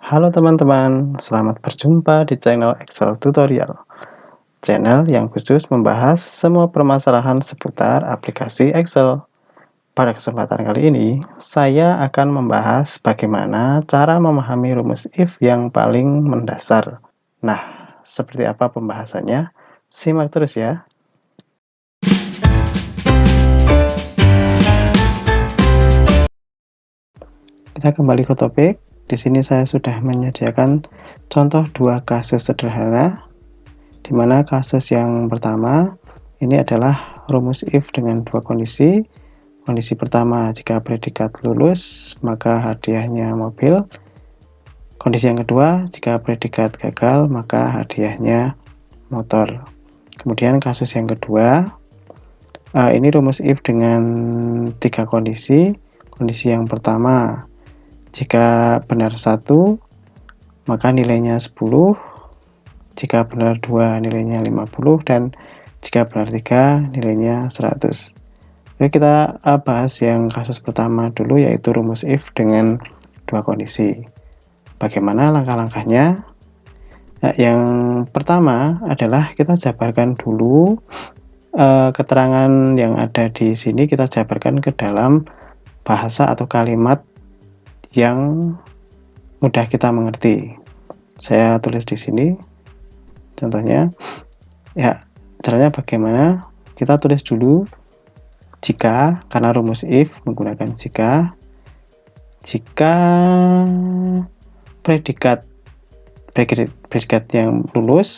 Halo teman-teman, selamat berjumpa di channel Excel Tutorial. Channel yang khusus membahas semua permasalahan seputar aplikasi Excel. Pada kesempatan kali ini, saya akan membahas bagaimana cara memahami rumus if yang paling mendasar. Nah, seperti apa pembahasannya? Simak terus ya. Kita kembali ke topik. Di sini saya sudah menyediakan contoh dua kasus sederhana, di mana kasus yang pertama ini adalah rumus if dengan dua kondisi. Kondisi pertama, jika predikat lulus, maka hadiahnya mobil. Kondisi yang kedua, jika predikat gagal, maka hadiahnya motor. Kemudian kasus yang kedua, ini rumus if dengan tiga kondisi. Kondisi yang pertama, jika benar 1, maka nilainya 10. Jika benar 2, nilainya 50. Dan jika benar 3, nilainya 100. Oke, kita bahas yang kasus pertama dulu, yaitu rumus if dengan dua kondisi. Bagaimana langkah-langkahnya? Nah, yang pertama adalah kita jabarkan dulu keterangan yang ada di sini, kita jabarkan ke dalam bahasa atau kalimat yang mudah kita mengerti. Saya tulis di sini contohnya. Ya, caranya bagaimana? Kita tulis dulu jika, karena rumus if menggunakan jika predikat yang lulus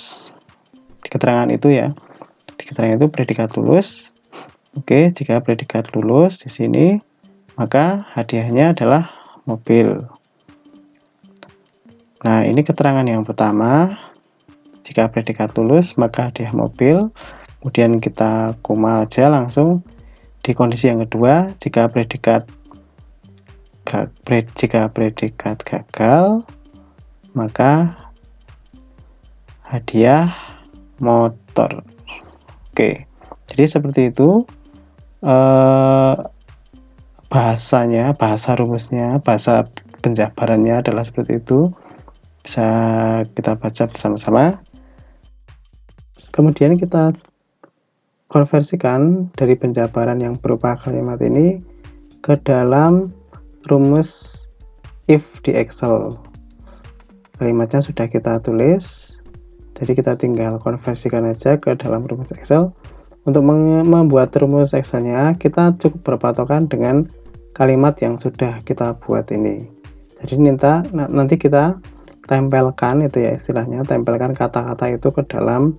di keterangan itu ya. Di keterangan itu predikat lulus. Oke, jika predikat lulus di sini, maka hadiahnya adalah mobil. Nah, ini keterangan yang pertama. Jika predikat lulus, maka hadiah mobil. Kemudian kita koma aja langsung di kondisi yang kedua. Jika predikat gagal, maka hadiah motor. Oke, jadi seperti itu bahasa rumusnya, bahasa penjabarannya adalah seperti itu. Bisa kita baca bersama-sama. Kemudian kita konversikan dari penjabaran yang berupa kalimat ini ke dalam rumus if di Excel. Kalimatnya sudah kita tulis, jadi kita tinggal konversikan aja ke dalam rumus Excel. Untuk membuat rumus Excelnya, kita cukup berpatokan dengan kalimat yang sudah kita buat ini. Jadi nanti kita tempelkan itu ya, istilahnya tempelkan kata-kata itu ke dalam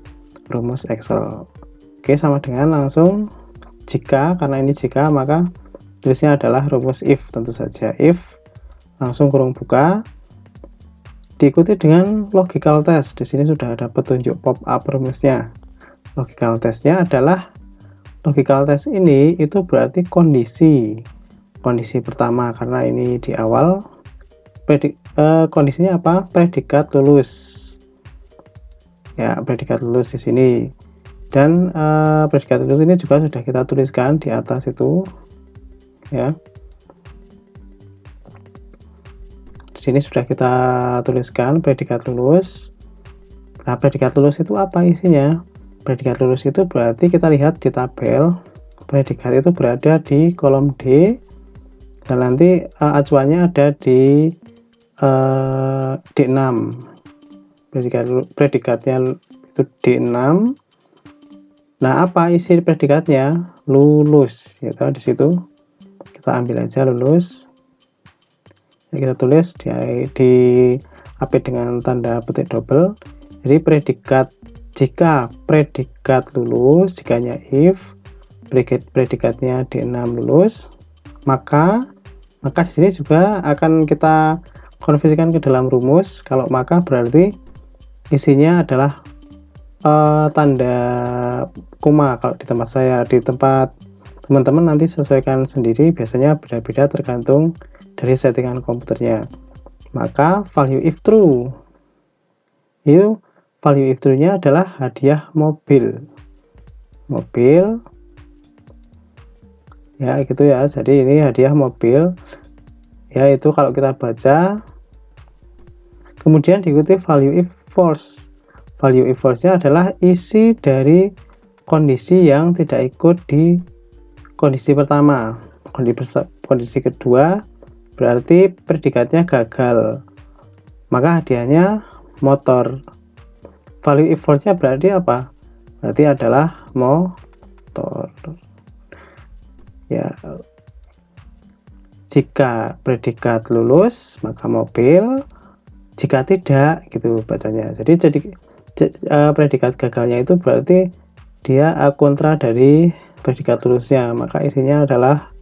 rumus Excel. Oke, sama dengan langsung jika, karena ini jika, maka tulisnya adalah rumus if, tentu saja if, langsung kurung buka, diikuti dengan logical test. Di sini sudah ada petunjuk pop up rumusnya. Logical testnya adalah, logical test ini itu berarti kondisi pertama, karena ini di awal. Kondisinya apa? Predikat lulus ya, predikat lulus di sini. Dan predikat lulus ini juga sudah kita tuliskan di atas itu ya. Di sini sudah kita tuliskan predikat lulus. Nah, predikat lulus itu apa isinya? Predikat lulus itu berarti kita lihat di tabel, predikat itu berada di kolom D, dan nanti acuannya ada di D6. Predikatnya itu D6. Nah, apa isi predikatnya? Lulus, gitu. Di situ kita ambil aja lulus. Ya, kita tulis di AP dengan tanda petik double. Jadi jika predikat lulus, jikanya if, predikatnya D6 lulus, maka di sini juga akan kita konversikan ke dalam rumus. Kalau maka berarti isinya adalah tanda koma. Kalau di tempat saya, di tempat teman-teman nanti sesuaikan sendiri, biasanya beda-beda tergantung dari settingan komputernya. Maka value if true, itu value if true-nya adalah hadiah mobil ya, gitu ya. Jadi ini hadiah mobil ya, itu kalau kita baca Kemudian diikuti value if false. Value if false-nya adalah isi dari kondisi yang tidak ikut di kondisi pertama. Kondisi kedua berarti predikatnya gagal, maka hadiahnya motor. Value if false-nya berarti apa? Berarti adalah motor. Ya, jika predikat lulus maka mobil, jika tidak gitu bacanya. Jadi predikat gagalnya itu berarti dia kontra dari predikat lulusnya, maka isinya adalah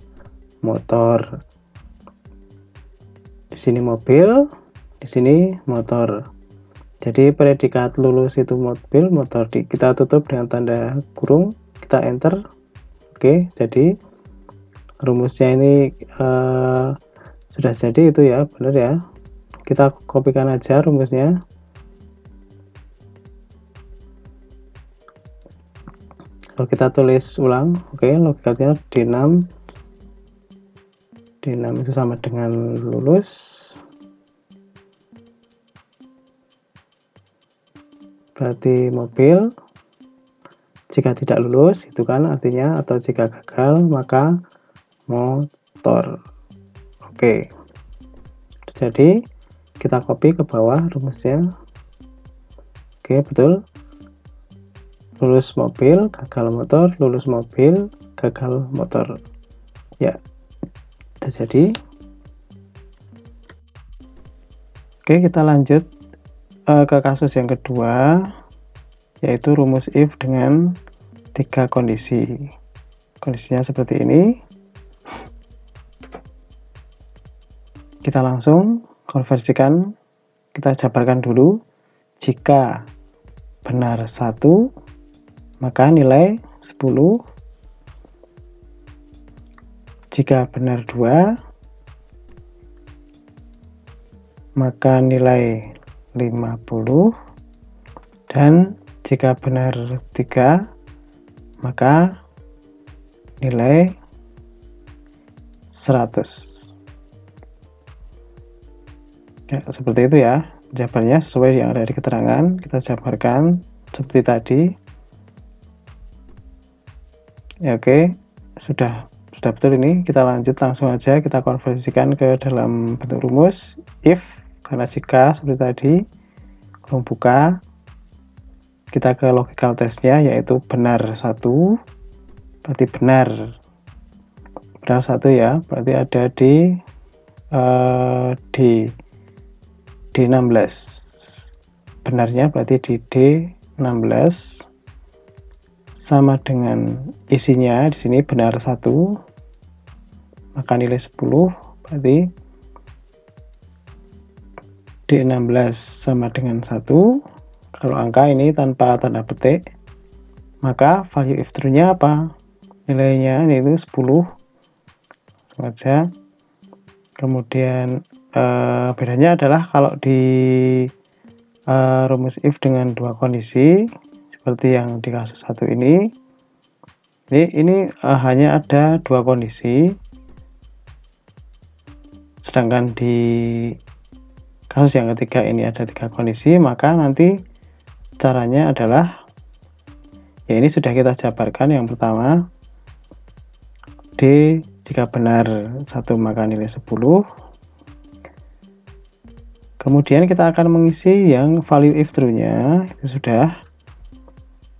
motor. Di sini mobil, di sini motor. Jadi predikat lulus itu mobil, motor kita tutup dengan tanda kurung, kita enter. Oke, jadi rumusnya ini sudah jadi itu ya, benar ya. Kita kopikan aja rumusnya. Kalau kita tulis ulang, oke, logikanya D6 itu sama dengan lulus. Berarti mobil. Jika tidak lulus itu kan artinya, atau jika gagal maka motor. Oke. Jadi kita copy ke bawah rumusnya. Oke, betul. Lulus mobil, gagal motor, lulus mobil, gagal motor. Ya, udah jadi. Oke, kita lanjut ke kasus yang kedua, yaitu rumus if dengan 3 kondisi. Kondisinya seperti ini. Kita langsung konversikan, kita jabarkan dulu. Jika benar 1, maka nilai 10. Jika benar 2, maka nilai 50. Dan jika benar 3, maka nilai 100. Ya, seperti itu ya. Jawabannya sesuai yang ada di keterangan. Kita jabarkan seperti tadi. Ya, oke, sudah betul ini. Kita lanjut langsung aja, kita konversikan ke dalam bentuk rumus if, karena jika seperti tadi. Kurung buka, kita ke logical testnya, yaitu benar 1, berarti benar 1 ya, berarti ada di D16. Benarnya berarti di D16, sama dengan isinya di sini benar 1, maka nilai 10, berarti D16 sama dengan 1. Kalau angka ini tanpa tanda petik, maka value if true-nya apa? Nilainya yaitu 10. Sengaja. Kemudian bedanya adalah kalau di rumus if dengan 2 kondisi, seperti yang di kasus 1 ini. Ini hanya ada 2 kondisi. Sedangkan di kasus yang ketiga ini ada 3 kondisi, maka nanti caranya adalah, ya ini sudah kita jabarkan. Yang pertama, D jika benar 1 maka nilai 10. Kemudian kita akan mengisi yang value if true-nya, itu sudah.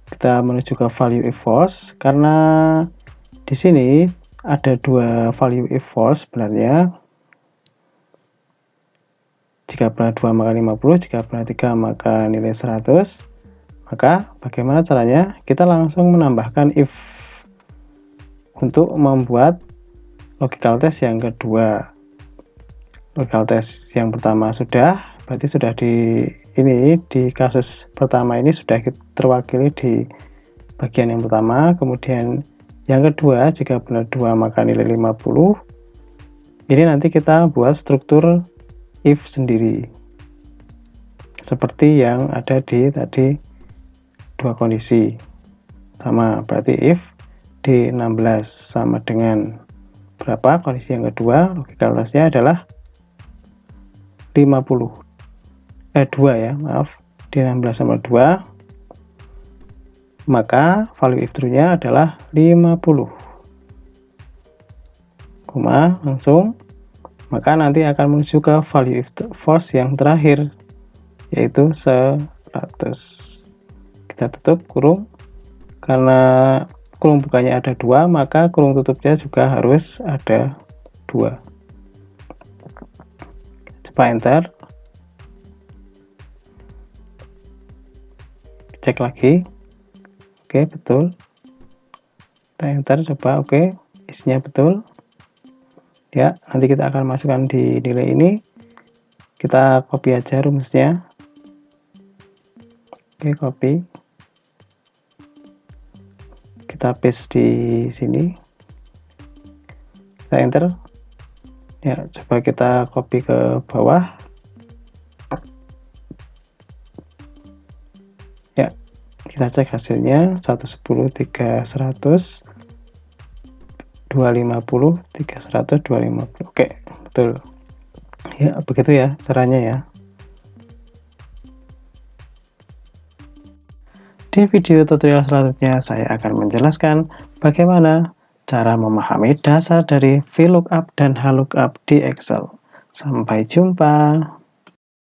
Kita menuju ke value if false, karena di sini ada 2 value if false sebenarnya. Jika benar 2 maka 50, jika benar 3 maka nilai 100. Maka bagaimana caranya? Kita langsung menambahkan if untuk membuat logical test yang kedua. Logical test yang pertama sudah, berarti sudah di kasus pertama ini sudah terwakili di bagian yang pertama. Kemudian yang kedua, jika benar 2 maka nilai 50. Ini nanti kita buat struktur if sendiri, seperti yang ada di tadi 2 kondisi. Sama, berarti if D16 sama dengan berapa? Kondisi yang kedua, logical test-nya adalah 50. 2 ya, maaf, di 16 sama 2, maka value if true-nya adalah 50. Koma, langsung, maka nanti akan menuju ke value if false yang terakhir, yaitu 100. Kita tutup kurung, karena kurung bukanya ada 2, maka kurung tutupnya juga harus ada 2. Coba enter, cek lagi, oke betul, kita enter, coba, oke, isinya betul ya. Nanti kita akan masukkan di nilai ini, kita copy aja rumusnya, oke, copy, kita paste di sini, kita enter ya. Coba kita copy ke bawah ya, kita cek hasilnya 110, 300, 250, 300, 250. Oke, betul ya. Begitu ya caranya ya. Di video tutorial selanjutnya saya akan menjelaskan bagaimana cara memahami dasar dari VLOOKUP dan HLOOKUP di Excel. Sampai jumpa.